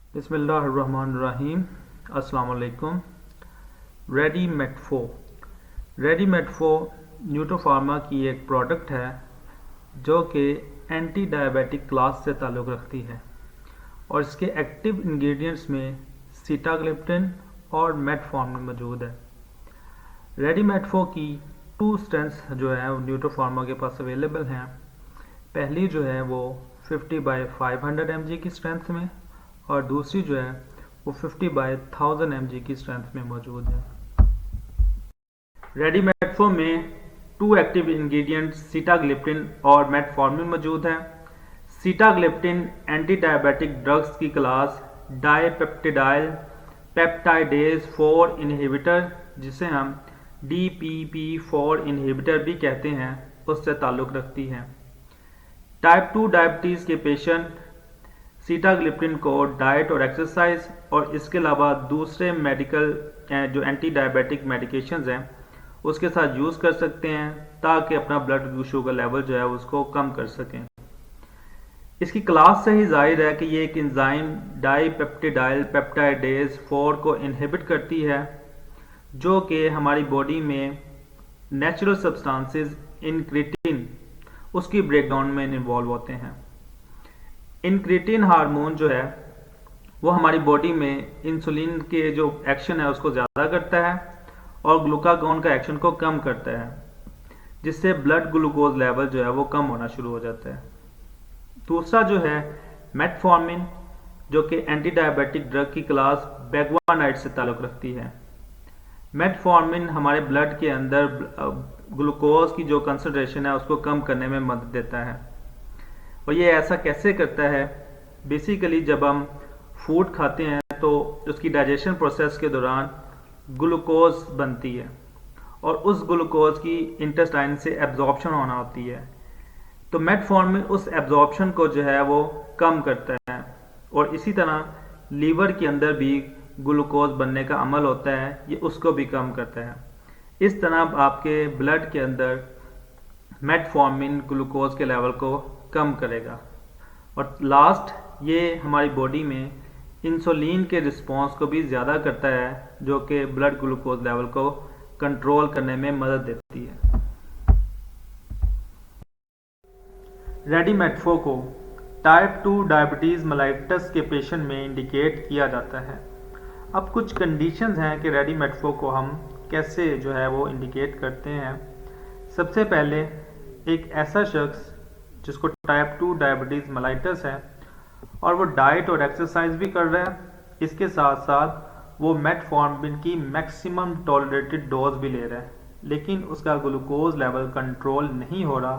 बिस्मिल्लाहिर्रहमानिर्रहीम। अस्सलाम वालेकुम। रेडीमेडफो न्यूट्रोफार्मा की एक प्रोडक्ट है जो कि एंटी डायबिटिक क्लास से ताल्लुक़ रखती है और इसके एक्टिव इंग्रेडिएंट्स में सीटाग्लिप्टिन और मेटफॉर्मिन मौजूद है। रेडीमेडफो की टू स्ट्रेंथ्स जो है वो न्यूट्रोफार्मा के पास अवेलेबल हैं। पहली जो है वो 50/500 mg की स्ट्रेंथ में और दूसरी जो है वो 50/1000 mg की स्ट्रेंथ में मौजूद है। रेडीमेडफो में टू एक्टिव इंग्रेडिएंट सीटाग्लिप्टिन और मेटफॉर्मिन मौजूद है। सीटाग्लिप्टिन एंटी डायबिटिक ड्रग्स की क्लास डाइपेप्टिडाइल पेप्टाइडेज 4 इनहिबिटर, जिसे हम DPP4 इनहिबिटर भी कहते हैं, उससे ताल्लुक़ रखती है। टाइप 2 डायबिटीज़ के पेशेंट सीटाग्लिप्टिन को डाइट और एक्सरसाइज और इसके अलावा दूसरे मेडिकल जो एंटी डायबिटिक मेडिकेशंस हैं उसके साथ यूज़ कर सकते हैं ताकि अपना ब्लड शुगर लेवल जो है उसको कम कर सकें। इसकी क्लास से ही जाहिर है कि ये एक एंजाइम डाइपेप्टिडाइल पेप्टाइडेज 4 को इनहिबिट करती है, जो कि हमारी बॉडी में नेचुरल सब्सटेंसेस इंक्रेटिन उसकी ब्रेकडाउन में इन्वॉल्व होते हैं। इंक्रेटिन हार्मोन जो है वो हमारी बॉडी में इंसुलिन के जो एक्शन है उसको ज़्यादा करता है और ग्लूकागॉन का एक्शन को कम करता है, जिससे ब्लड ग्लूकोज लेवल जो है वो कम होना शुरू हो जाता है। दूसरा जो है मेटफॉर्मिन, जो कि एंटी डायबिटिक ड्रग की क्लास बेगवानाइड से ताल्लुक़ रखती है। मेटफॉर्मिन हमारे ब्लड के अंदर ग्लूकोज की जो कंसंट्रेशन है उसको कम करने में मदद देता है। और ये ऐसा कैसे करता है? बेसिकली जब हम फूड खाते हैं तो उसकी डाइजेशन प्रोसेस के दौरान ग्लूकोज बनती है और उस ग्लूकोज की इंटेस्टाइन से एब्जॉर्प्शन होना होती है, तो मेटफॉर्मिन उस एब्जॉर्प्शन को जो है वो कम करता है और इसी तरह लीवर के अंदर भी ग्लूकोज बनने का अमल होता है, ये उसको भी कम करता है। इस तरह आपके ब्लड के अंदर मेटफॉर्मिन ग्लूकोज के लेवल को कम करेगा। और लास्ट, ये हमारी बॉडी में इंसुलिन के रिस्पॉन्स को भी ज़्यादा करता है, जो कि ब्लड ग्लूकोज लेवल को कंट्रोल करने में मदद देती है। रेडीमेडफो को टाइप 2 डायबिटीज़ मेलाइटस के पेशेंट में इंडिकेट किया जाता है। अब कुछ कंडीशंस हैं कि रेडीमेडफो को हम कैसे जो है वो इंडिकेट करते हैं। सबसे पहले, एक ऐसा शख्स जिसको टाइप 2 डायबिटीज़ मेलाइटस है और वो डाइट और एक्सरसाइज भी कर रहा है, इसके साथ साथ वो मेटफॉर्मिन की मैक्सिमम टॉलरेटेड डोज भी ले रहा है, लेकिन उसका ग्लूकोज लेवल कंट्रोल नहीं हो रहा,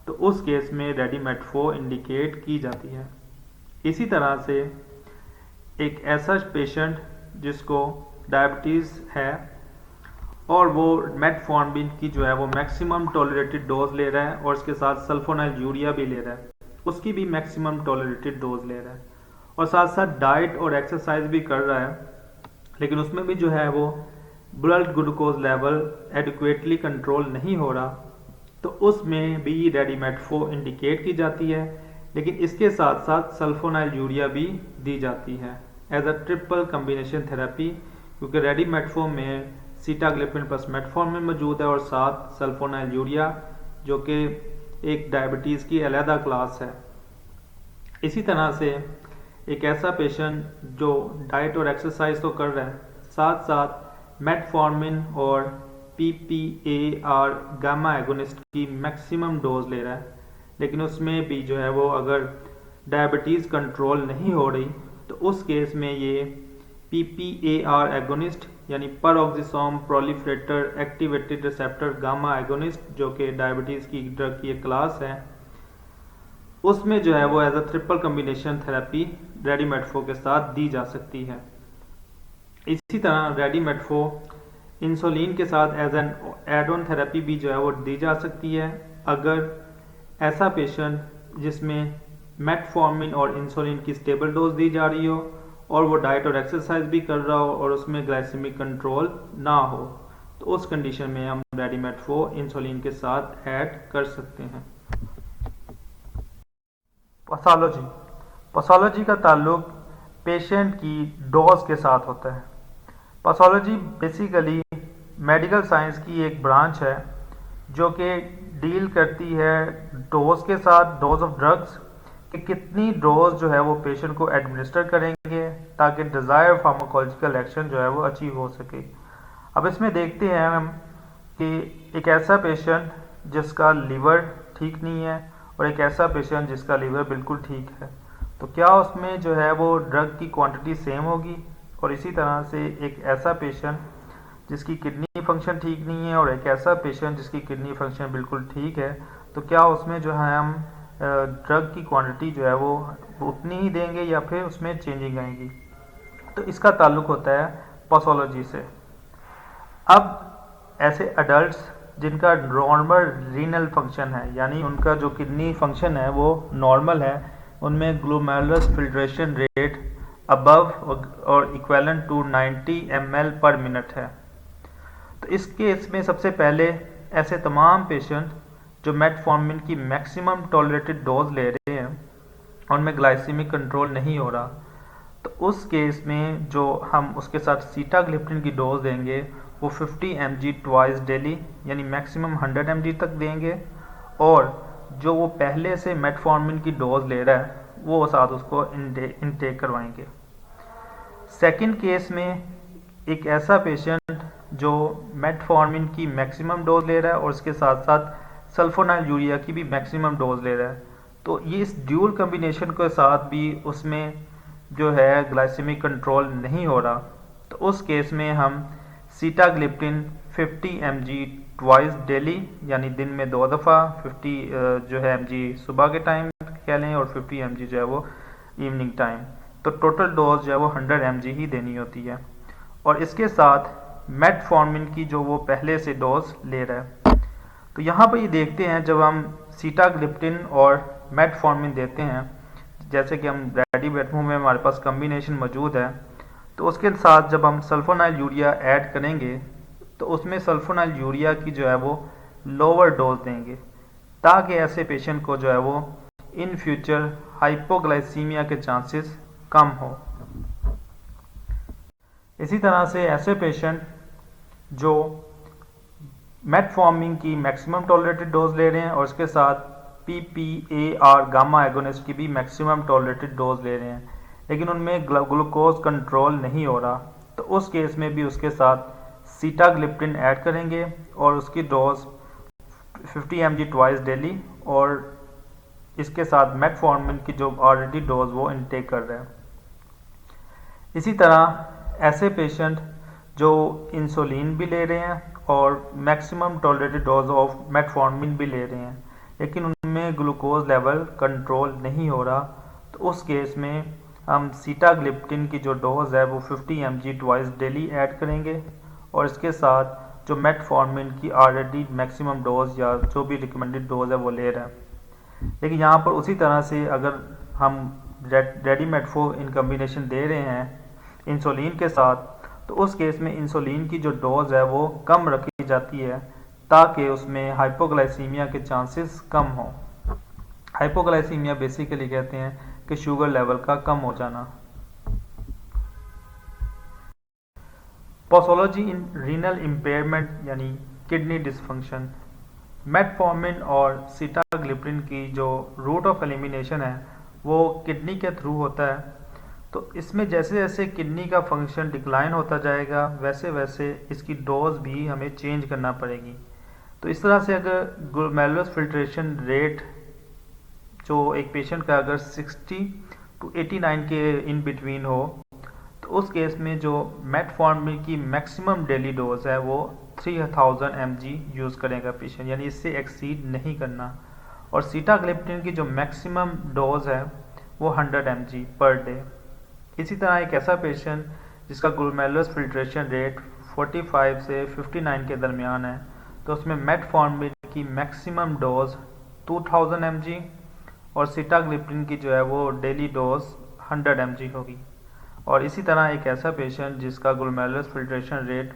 तो उस केस में रेडीमेडफो इंडिकेट की जाती है। इसी तरह से एक ऐसा पेशेंट जिसको डायबिटीज़ है और वो मेटफॉर्मिन की जो है वो मैक्सिमम टॉलरेटेड डोज ले रहा है और इसके साथ सल्फोनाइल यूरिया भी ले रहा है, उसकी भी मैक्सिमम टॉलरेटेड डोज ले रहा है और साथ साथ डाइट और एक्सरसाइज भी कर रहा है, लेकिन उसमें भी जो है वो blood glucose level adequately control नहीं हो रहा, तो उसमें भी रेडीमेडफो इंडिकेट की जाती है। लेकिन इसके साथ साथ सल्फोनाइल यूरिया भी दी जाती है as a triple combination therapy, क्योंकि रेडीमेडफो में सीटाग्लिप्टिन प्लस मेटफॉर्मिन मौजूद है और साथ सल्फोनाइल यूरिया, जो कि एक डायबिटीज़ की अलहदा क्लास है। इसी तरह से एक ऐसा पेशेंट जो डाइट और एक्सरसाइज तो कर रहा है, साथ साथ मेटफॉर्मिन और PPAR गामा एगोनिस्ट की मैक्सिमम डोज ले रहा है, लेकिन उसमें भी जो है वो अगर डायबिटीज़ कंट्रोल नहीं हो रही, तो उस केस में ये PPAR एगोनिस्ट यानी peroxisome proliferator activated receptor gamma agonist, जो कि डायबिटीज़ की ड्रग की एक क्लास है, उसमें जो है वो as a triple combination therapy रेडीमेडफो के साथ दी जा सकती है। इसी तरह रेडीमेडफो इंसुलिन के साथ as an add on therapy भी जो है वो दी जा सकती है, अगर ऐसा पेशेंट जिसमें मेटफॉर्मिन और इंसुलिन की स्टेबल डोज दी जा रही हो और वो डाइट और एक्सरसाइज भी कर रहा हो और उसमें ग्लाइसेमिक कंट्रोल ना हो, तो उस कंडीशन में हम रेडीमेडफो इंसुलिन के साथ ऐड कर सकते हैं। पैथोलॉजी का ताल्लुक पेशेंट की डोज के साथ होता है। पैथोलॉजी बेसिकली मेडिकल साइंस की एक ब्रांच है जो कि डील करती है डोज के साथ, डोज ऑफ ड्रग्स, कि कितनी डोज जो है वो पेशेंट को एडमिनिस्टर करेंगे ताकि डिज़ायर फार्माकोलॉजिकल एक्शन जो है वो अचीव हो सके। अब इसमें देखते हैं हम कि एक ऐसा पेशेंट जिसका लीवर ठीक नहीं है और एक ऐसा पेशेंट जिसका लीवर बिल्कुल ठीक है, तो क्या उसमें जो है वो ड्रग की क्वांटिटी सेम होगी? और इसी तरह से एक ऐसा पेशेंट जिसकी किडनी फंक्शन ठीक नहीं है और एक ऐसा पेशेंट जिसकी किडनी फंक्शन बिल्कुल ठीक है, तो क्या उसमें जो है हम ड्रग की क्वांटिटी जो है वो उतनी ही देंगे या फिर उसमें चेंजिंग आएगी? तो इसका ताल्लुक होता है पैथोलॉजी से। अब ऐसे अडल्ट्स जिनका नॉर्मल रीनल फंक्शन है, यानी उनका जो किडनी फंक्शन है वो नॉर्मल है, उनमें ग्लोमेरुलस फिल्ट्रेशन रेट अबव और equivalent to 90 ml per minute है, तो इस केस में सबसे पहले ऐसे तमाम पेशेंट जो मेटफॉर्मिन की मैक्सिमम टॉलरेटेड डोज ले रहे हैं और उनमें ग्लाइसीमिक कंट्रोल नहीं हो रहा, तो उस केस में जो हम उसके साथ सीटाग्लिप्टिन की डोज देंगे वो 50 mg ट्वाइस डेली यानी मैक्सिमम 100 mg तक देंगे, और जो वो पहले से मेटफॉर्मिन की डोज ले रहा है वो साथ उसको इनटेक करवाएंगे। सेकंड केस में एक ऐसा पेशेंट जो मेटफॉर्मिन की मैक्सिमम डोज ले रहा है और उसके साथ साथ सल्फोनाइल यूरिया की भी मैक्सिमम डोज ले रहा है, तो ये इस ड्यूल कम्बिनेशन के साथ भी उसमें जो है ग्लाइसेमिक कंट्रोल नहीं हो रहा, तो उस केस में हम सीटाग्लिप्टिन 50 mg ट्वाइस डेली यानी दिन में 2 दफ़ा 50 जो है mg सुबह के टाइम कह लें और 50 mg जो है वो इवनिंग टाइम, तो टोटल डोज जो है वो 100 mg ही देनी होती है। और इसके साथ मेटफॉर्मिन की जो वो पहले से डोज ले रहा है, तो यहाँ पर ये देखते हैं जब हम सीटाग्लिप्टिन और मेटफॉर्मिन देते हैं, जैसे कि हम रेडी बेटमू में हमारे पास कम्बिनेशन मौजूद है, तो उसके साथ जब हम सल्फोनाइल यूरिया ऐड करेंगे तो उसमें सल्फोनाइल यूरिया की जो है वो लोअर डोज देंगे ताकि ऐसे पेशेंट को जो है वो इन फ्यूचर हाइपोग्लाइसीमिया के चांसेस कम हो। इसी तरह से ऐसे पेशेंट जो मेटफॉर्मिन की मैक्सिमम टॉलरेटेड डोज ले रहे हैं और उसके साथ PPAR गामा एगोनिस्ट की भी मैक्सिमम टॉलरेटेड डोज ले रहे हैं, लेकिन उनमें ग्लूकोज कंट्रोल नहीं हो रहा, तो उस केस में भी उसके साथ सीटाग्लिप्टिन ऐड करेंगे और उसकी डोज 50 mg ट्वाइस डेली, और इसके साथ मेटफॉर्मिन की जो ऑलरेडी डोज वो इनटेक कर रहे हैं। इसी तरह ऐसे पेशेंट जो इंसुलिन भी ले रहे हैं और maximum tolerated dose of metformin भी ले रहे हैं, लेकिन उनमें ग्लूकोज लेवल कंट्रोल नहीं हो रहा, तो उस केस में हम सीटाग्लिप्टिन की जो डोज है वो 50 mg ट्वाइस डेली ऐड करेंगे और इसके साथ जो मेटफॉर्मिन की ऑलरेडी मैक्सिमम डोज या जो भी रिकमेंडेड डोज है वो ले रहा है। लेकिन यहाँ पर उसी तरह से अगर हम रेडीमेडफो इन कम्बिनेशन दे रहे हैं इंसुलिन के साथ, तो उस केस में इंसुलिन की जो डोज है वो कम रखी जाती है ताकि उसमें हाइपोग्लाइसीमिया के चांसेस कम हो। हाइपोग्लाइसीमिया बेसिकली कहते हैं कि शुगर लेवल का कम हो जाना। पैथोलॉजी इन रीनल इम्पेयरमेंट यानी किडनी डिसफंक्शन। मेटफॉर्मिन और सीटाग्लिप्टिन की जो रूट ऑफ एलिमिनेशन है वो किडनी के थ्रू होता है, तो इसमें जैसे जैसे किडनी का फंक्शन डिक्लाइन होता जाएगा वैसे वैसे इसकी डोज भी हमें चेंज करना पड़ेगी। तो इस तरह से अगर ग्लोमेरुलस फिल्ट्रेशन रेट जो एक पेशेंट का अगर 60 to 89 के इन बिटवीन हो, तो उस केस में जो मेटफॉर्मिन की मैक्सिमम डेली डोज है वो 3000 mg यूज़ करेगा पेशेंट, यानी इससे एक्सीड नहीं करना। और सीटाग्लिप्टिन की जो मैक्सिमम डोज है वो 100 mg पर डे। इसी तरह एक ऐसा पेशेंट जिसका ग्लोमेरुलस फिल्ट्रेशन रेट 45 से 59 के दरमियान है, तो उसमें मेटफॉर्मिन की मैक्सिमम डोज 2000 mg और सीटाग्लिप्टिन की जो है वो डेली डोज 100 mg होगी। और इसी तरह एक ऐसा पेशेंट जिसका ग्लोमेरुलस फिल्ट्रेशन रेट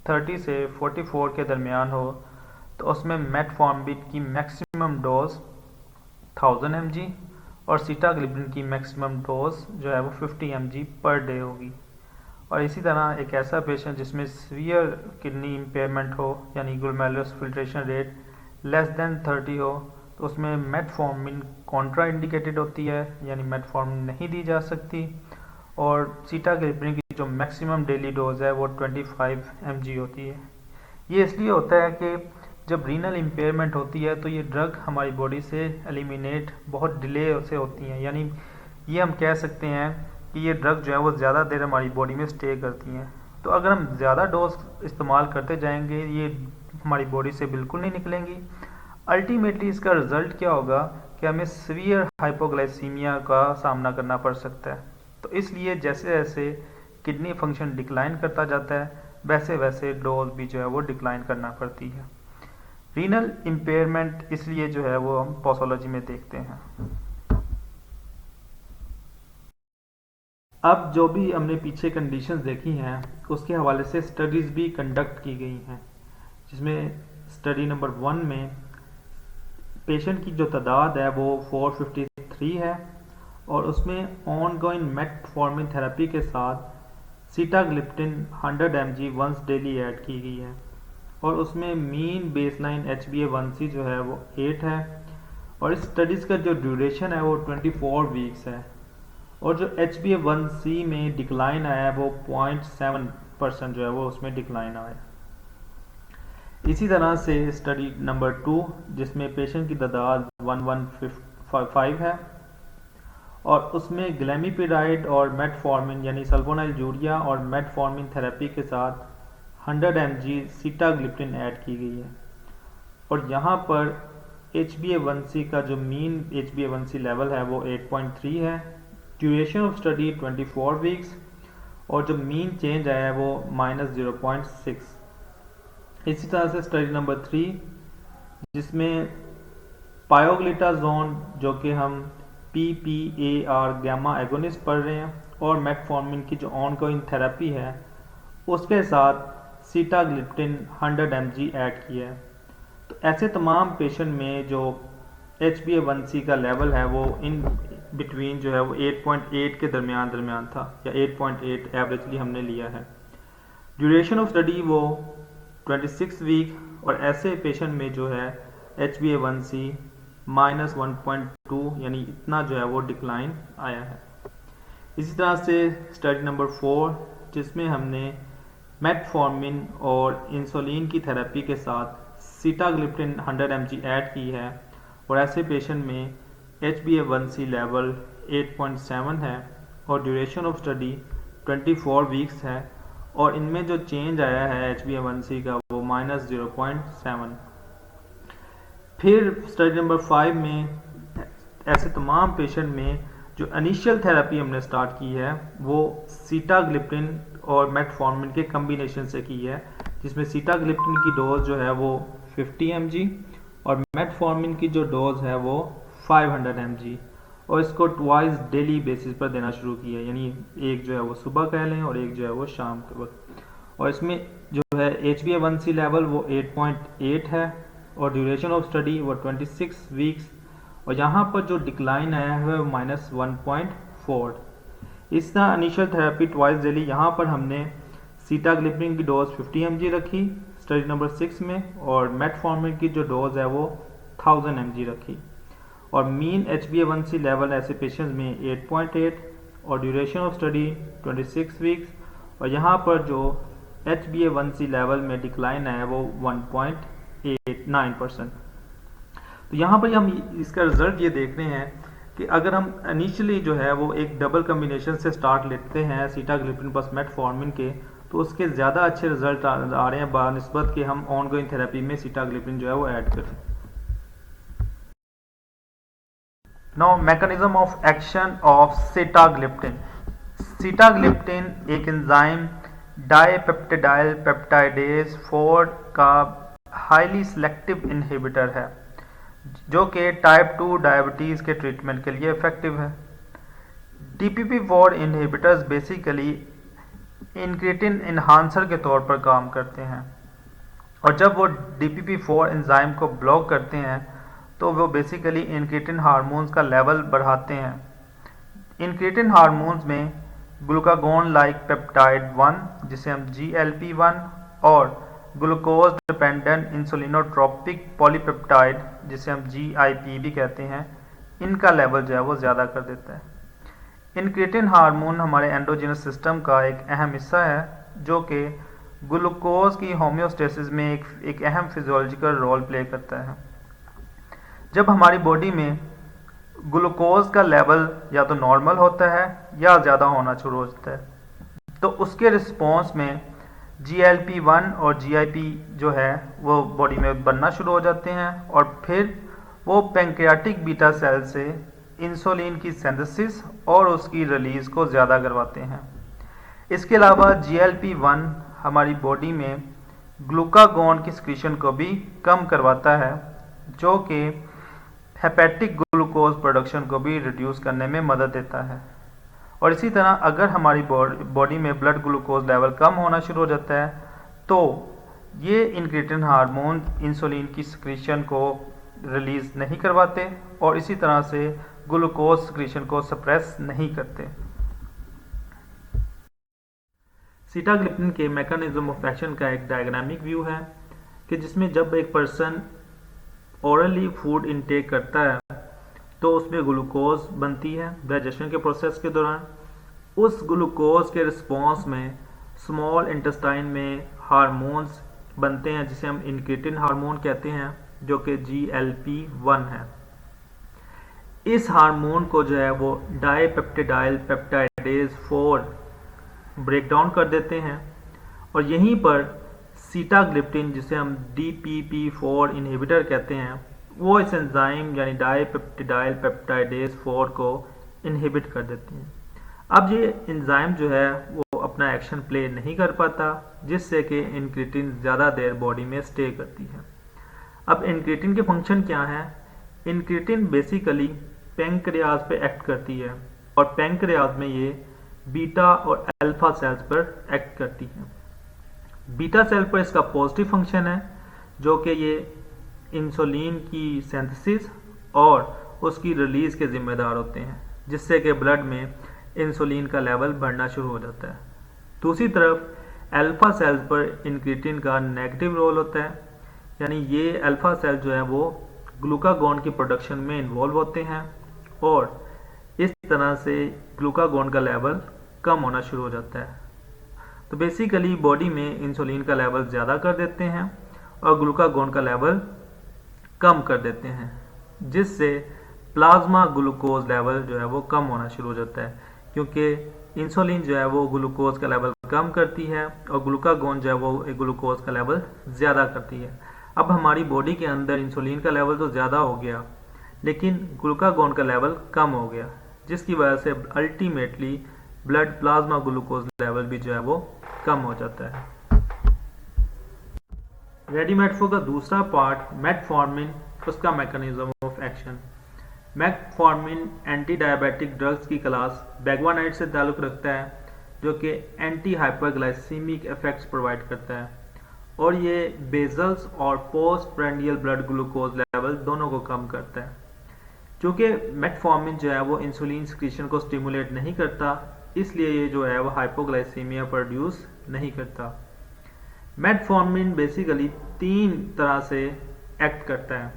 30 से 44 के दरमियान हो, तो उसमें मेटफॉर्मिन की मैक्सिमम डोज 1000 mg और सीटाग्लिप्टिन की मैक्सिमम डोज जो है वो 50 mg पर डे होगी। और इसी तरह एक ऐसा पेशेंट जिसमें सीवियर किडनी इम्पेयरमेंट हो यानी glomerular filtration rate less than 30 हो तो उसमें मेटफॉर्मिन कॉन्ट्रा इंडिकेटेड होती है, यानी मेटफॉर्मिन नहीं दी जा सकती। और सीटाग्लिप्टिन की जो मैक्सिमम डेली डोज है वो 25 mg होती है। ये इसलिए होता है कि जब रीनल इम्पेयरमेंट होती है तो ये ड्रग हमारी बॉडी से एलिमिनेट बहुत डिले से होती हैं, यानी ये हम कह सकते हैं कि ये ड्रग जो है वो ज़्यादा देर हमारी बॉडी में स्टे करती हैं। तो अगर हम ज़्यादा डोज इस्तेमाल करते जाएंगे ये हमारी बॉडी से बिल्कुल नहीं निकलेंगी। अल्टीमेटली इसका रिजल्ट क्या होगा कि हमें सीवियर हाइपोग्लाइसीमिया का सामना करना पड़ सकता है। तो इसलिए जैसे जैसे किडनी फंक्शन डिक्लाइन करता जाता है वैसे वैसे डोज भी जो है वो डिक्लाइन करना पड़ती है। रीनल इम्पेयरमेंट इसलिए जो है वो हम पैथोलॉजी में देखते हैं। अब जो भी हमने पीछे कंडीशंस देखी हैं उसके हवाले से स्टडीज़ भी कंडक्ट की गई हैं, जिसमें स्टडी नंबर 1 में पेशेंट की जो तादाद है वो 453 है और उसमें ऑनगोइंग मेटफॉर्मिन थेरेपी के साथ sitagliptin 100 mg once daily add की गई है और उसमें मीन बेसलाइन HbA1c जो है वो 8 है और इस स्टडीज़ का जो ड्यूरेशन है वो 24 वीक्स है और जो HbA1c में डिक्लाइन आया है वो 0.7% जो है वो उसमें डिक्लाइन आया है। इसी तरह से स्टडी नंबर 2 जिसमें पेशेंट की तादाद 1155 है और उसमें ग्लैमीपिराइड और मेटफॉर्मिन यानी सल्फोनाइल यूरिया और मेटफॉर्मिन थेरेपी के साथ 100 mg सीटाग्लिप्टिन ऐड की गई है और यहाँ पर HbA1c का जो मीन HbA1c लेवल है वो 8.3 है। ड्यूरेशन ऑफ स्टडी 24 वीक्स और जो मीन चेंज आया है वो -0.6। इसी तरह से स्टडी नंबर 3 जिसमें पायोग्लिटाजोन जो कि हम PPAR गैमा एगोनिस्ट पढ़ रहे हैं और मेटफॉर्मिन की जो ऑनगोइंग थेरेपी है उसके साथ सीटाग्लिप्टिन 100 mg ऐड किया है। तो ऐसे तमाम पेशेंट में जो HbA1c का लेवल है वो इन बिटवीन जो है वो 8.8 के दरमियान था या 8.8 एवरेजली हमने लिया है। ड्यूरेशन ऑफ स्टडी वो 26 वीक और ऐसे पेशेंट में जो है HbA1c -1.2 यानी इतना जो है वो डिक्लाइन आया है। इसी तरह से स्टडी नंबर 4 जिसमें हमने मेटफॉर्मिन और इंसुलिन की थेरेपी के साथ सीटाग्लिप्टिन 100 mg ऐड की है और ऐसे पेशेंट में HbA1c लेवल 8.7 है और ड्यूरेशन ऑफ स्टडी 24 वीक्स है और इनमें जो चेंज आया है HbA1c का वो -0.7। फिर स्टडी नंबर 5 में ऐसे तमाम पेशेंट में जो इनिशियल थेरेपी हमने स्टार्ट की है वो सीटाग्लिप्टिन और मेटफॉर्मिन के कम्बिनेशन से की है, जिसमें सीटाग्लिप्टिन की डोज जो है वो 50 mg और मेटफॉर्मिन की जो डोज है वो 500 mg और इसको ट्वाइस डेली बेसिस पर देना शुरू किया, यानी एक जो है वो सुबह कह लें और एक जो है वो शाम के वक्त। और इसमें जो है HbA1c लेवल वो 8.8 है और ड्यूरेशन ऑफ स्टडी वो 26 वीक्स और यहाँ पर जो डिक्लाइन आया है वो -1.4। इस तरह इनिशियल थेरेपी ट्वाइस डेली यहाँ पर हमने सीटाग्लिप्टिन की डोज 50 mg रखी स्टडी नंबर 6 में और मेटफॉर्मिन की जो डोज है वो 1000 mg रखी और मीन HbA1c लेवल ऐसे पेशेंट्स में 8.8 और ड्यूरेशन ऑफ स्टडी 26 वीक्स और यहाँ पर जो HbA1c लेवल में डिक्लाइन आया है वो 1.89%। तो यहाँ पर हम इसका रिजल्ट ये देख रहे हैं कि अगर हम इनिशियली जो है वो एक डबल कम्बिनेशन से स्टार्ट लेते हैं सीटाग्लिप्टिन प्लस मेटफॉर्मिन के तो उसके ज़्यादा अच्छे रिजल्ट आ रहे हैं बानिस्बत कि हम ऑनगोइंग थेरेपी में सीटाग्लिप्टिन जो है वो ऐड करें। Now mechanism of action of sitagliptin. Sitagliptin एक एंजाइम डाइपेप्टिडाइल पेप्टाइडेज 4 का हाईली सिलेक्टिव इनहिबिटर है जो कि टाइप 2 डायबिटीज़ के ट्रीटमेंट के लिए इफेक्टिव है। DPP-4 inhibitors basically incretin enhancer के तौर पर काम करते हैं और जब वो DPP-4 एंजाइम को ब्लॉक करते हैं तो वो बेसिकली इंक्रेटिन हार्मोन्स का लेवल बढ़ाते हैं। इंक्रेटिन हार्मोन्स में ग्लूकागोन लाइक पेप्टाइड 1 जिसे हम GLP-1 और ग्लूकोज डिपेंडेंट इंसुलिनोट्रोपिक पॉलीपेप्टाइड जिसे हम GIP भी कहते हैं, इनका लेवल जो है वो ज़्यादा कर देता है। इंक्रेटिन हार्मोन हमारे एंडोजिनस सिस्टम का एक अहम हिस्सा है जो कि ग्लूकोज की होम्योस्टेसिस में एक अहम फिजियोलॉजिकल रोल प्ले करता है। जब हमारी बॉडी में ग्लूकोज का लेवल या तो नॉर्मल होता है या ज़्यादा होना शुरू हो जाता है, तो उसके रिस्पॉन्स में GLP-1 और GIP जो है वो बॉडी में बनना शुरू हो जाते हैं और फिर वो पैंक्रियाटिक बीटा सेल से इंसुलिन की सिंथेसिस और उसकी रिलीज को ज़्यादा करवाते हैं। इसके अलावा GLP-1 हमारी बॉडी में ग्लूकागोन की सिक्रीशन को भी कम करवाता है जो कि हेपेटिक ग्लूकोज प्रोडक्शन को भी रिड्यूस करने में मदद देता है। और इसी तरह अगर हमारी बॉडी में ब्लड ग्लूकोज लेवल कम होना शुरू हो जाता है तो ये इंक्रेटिन हार्मोन इंसुलिन की सिक्रीशन को रिलीज नहीं करवाते और इसी तरह से ग्लूकोज सिक्रीशन को सप्रेस नहीं करते। सीटाग्लिप्टिन के मैकेनिज्म ऑफ एक्शन का एक डायग्रामिक व्यू है कि जिसमें जब एक पर्सन ओरली फूड इनटेक करता है तो उसमें ग्लूकोज बनती है डाइजेशन के प्रोसेस के दौरान। उस ग्लूकोज के रिस्पॉन्स में स्मॉल इंटेस्टाइन में हार्मोन्स बनते हैं जिसे हम इंक्रेटिन हार्मोन कहते हैं जो कि GLP-1 है। इस हार्मोन को जो है वो डाइपेप्टिडाइल पेप्टाइडेज 4 ब्रेक डाउन कर देते हैं और यहीं पर सीटाग्लिप्टिन जिसे हम DPP-4 इनहिबिटर कहते हैं वो इस एंजाइम यानी डाइपेप्टिडाइल पेप्टाइडेज 4 को इनहिबिट कर देते हैं। अब ये एंजाइम जो है वो अपना एक्शन प्ले नहीं कर पाता जिससे कि इंक्रेटिन ज़्यादा देर बॉडी में स्टे करती है। अब इंक्रेटिन के फंक्शन क्या है? इंक्रेटिन बेसिकली पैंक्रियाज पे एक्ट करती है और पैंक्रियाज में ये बीटा और अल्फा सेल्स पर एक्ट करती है। बीटा सेल पर इसका पॉजिटिव फंक्शन है जो कि ये इंसुलिन की सिंथेसिस और उसकी रिलीज के जिम्मेदार होते हैं जिससे कि ब्लड में इंसुलिन का लेवल बढ़ना शुरू हो जाता है। दूसरी तरफ अल्फा सेल्स पर इंक्रेटिन का नेगेटिव रोल होता है, यानी ये अल्फा सेल जो है वो ग्लूकागोन की प्रोडक्शन में इन्वॉल्व होते हैं और इस तरह से ग्लूकागोन का लेवल कम होना शुरू हो जाता है। तो बेसिकली बॉडी में इंसुलिन का लेवल ज़्यादा कर देते हैं और ग्लूकागोन का लेवल कम कर देते हैं जिससे प्लाज्मा ग्लूकोज लेवल जो है वो कम होना शुरू हो जाता है क्योंकि इंसुलिन जो है वो ग्लूकोज का लेवल कम करती है और ग्लूकागोन जो है वो ग्लूकोज का लेवल ज़्यादा करती है। अब हमारी बॉडी के अंदर इंसुलिन का लेवल तो ज़्यादा हो गया लेकिन ग्लूकागोन का लेवल कम हो गया जिसकी वजह से ultimately blood plasma glucose level भी जो है वो कम हो जाता है। रेडिमेटफो का दूसरा पार्ट मेटफॉर्मिन, उसका mechanism of action. Metformin anti diabetic drugs की क्लास बेगवानाइड से ताल्लुक़ रखता है जो कि एंटी हाइपरग्लाइसीमिक इफेक्ट्स प्रोवाइड करता है और ये बेजल्स और post prandial blood glucose level दोनों को कम करता है। चूँकि मेटफॉर्मिन जो है वो इंसुलिन सिक्रीशन को स्टिमुलेट नहीं करता इसलिए ये जो है वो हाइपोग्लाइसीमिया प्रोड्यूस नहीं करता। मेटफॉर्मिन बेसिकली 3 तरह से एक्ट करता है।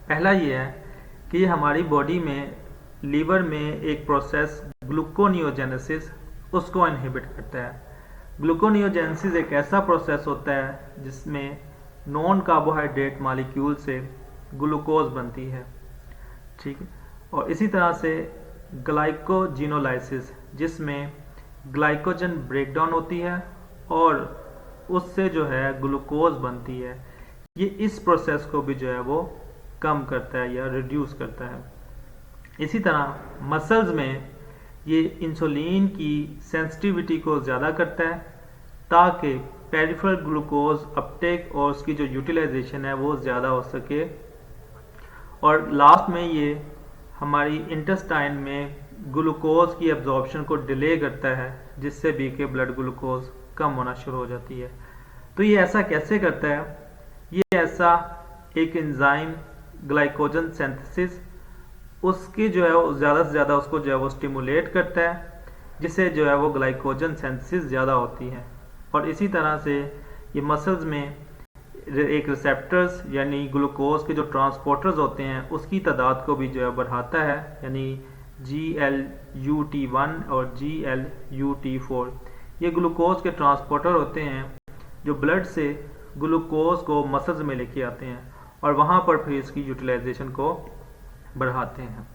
पहला ये है कि ये हमारी बॉडी में लीवर में एक प्रोसेस ग्लूकोनियोजेनेसिस उसको इनहिबिट करता है। ग्लूकोनियोजेनेसिस एक ऐसा प्रोसेस होता है जिसमें नॉन कार्बोहाइड्रेट मॉलिक्यूल से ग्लूकोज बनती है, ठीक है। और इसी तरह से ग्लाइकोजिनोलाइसिस जिसमें ग्लाइकोजन ब्रेकडाउन होती है और उससे जो है ग्लूकोज बनती है। ये इस प्रोसेस को भी जो है वो कम करता है या रिड्यूस करता है। इसी तरह मसल्स में ये इंसुलिन की सेंसिटिविटी को ज़्यादा करता है ताकि पेरिफेरल ग्लूकोज अपटेक और उसकी जो यूटिलाइजेशन है वो ज़्यादा हो सके। और लास्ट में ये हमारी इंटेस्टाइन में ग्लूकोज की एब्जॉर्प्शन को डिले करता है जिससे भी कि ब्लड ग्लूकोज कम होना शुरू हो जाती है। तो ये ऐसा कैसे करता है? ये ऐसा एक एंजाइम ग्लाइकोजन सिंथेसिस उसकी जो है वो ज़्यादा से ज़्यादा उसको जो है वो स्टिमुलेट करता है, जिससे जो है वो ग्लाइकोजन सिंथेसिस ज़्यादा होती है। और इसी तरह से ये मसल्स में एक रिसेप्टर्स यानी ग्लूकोज के जो ट्रांसपोर्टर्स होते हैं उसकी तादाद को भी जो है बढ़ाता है, यानी GLUT1 और GLUT4। ये ग्लूकोज के ट्रांसपोर्टर होते हैं जो ब्लड से ग्लूकोज को मसल्स में लेके आते हैं और वहाँ पर फिर इसकी यूटिलाइजेशन को बढ़ाते हैं।